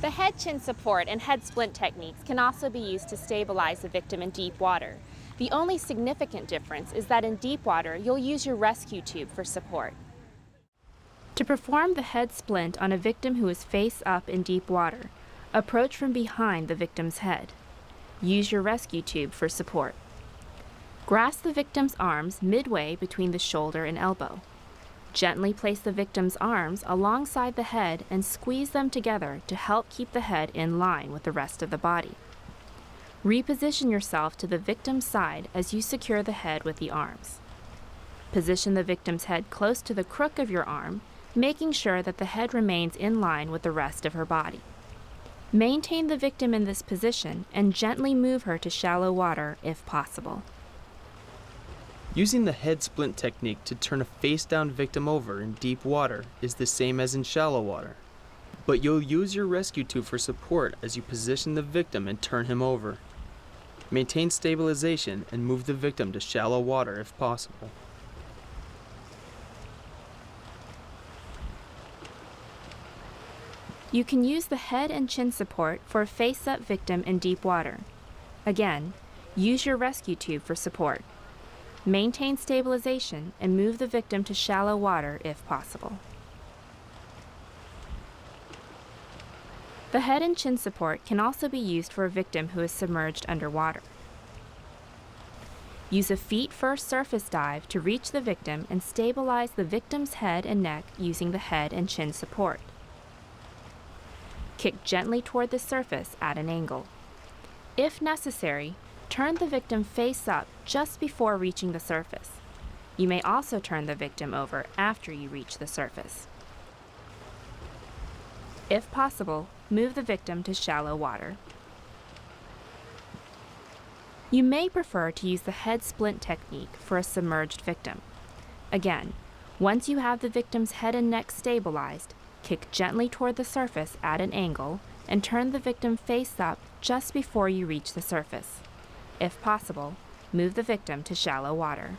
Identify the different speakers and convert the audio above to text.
Speaker 1: The head chin support and head splint techniques can also be used to stabilize the victim in deep water. The only significant difference is that in deep water, you'll use your rescue tube for support. To perform the head splint on a victim who is face up in deep water, approach from behind the victim's head. Use your rescue tube for support. Grasp the victim's arms midway between the shoulder and elbow. Gently place the victim's arms alongside the head and squeeze them together to help keep the head in line with the rest of the body. Reposition yourself to the victim's side as you secure the head with the arms. Position the victim's head close to the crook of your arm, making sure that the head remains in line with the rest of her body. Maintain the victim in this position and gently move her to shallow water if possible.
Speaker 2: Using the head splint technique to turn a face-down victim over in deep water is the same as in shallow water, but you'll use your rescue tube for support as you position the victim and turn him over. Maintain stabilization and move the victim to shallow water if possible.
Speaker 1: You can use the head and chin support for a face-up victim in deep water. Again, use your rescue tube for support. Maintain stabilization and move the victim to shallow water if possible. The head and chin support can also be used for a victim who is submerged underwater. Use a feet-first surface dive to reach the victim and stabilize the victim's head and neck using the head and chin support. Kick gently toward the surface at an angle. If necessary, turn the victim face up just before reaching the surface. You may also turn the victim over after you reach the surface. If possible, move the victim to shallow water. You may prefer to use the head splint technique for a submerged victim. Again, once you have the victim's head and neck stabilized, kick gently toward the surface at an angle and turn the victim face up just before you reach the surface. If possible, move the victim to shallow water.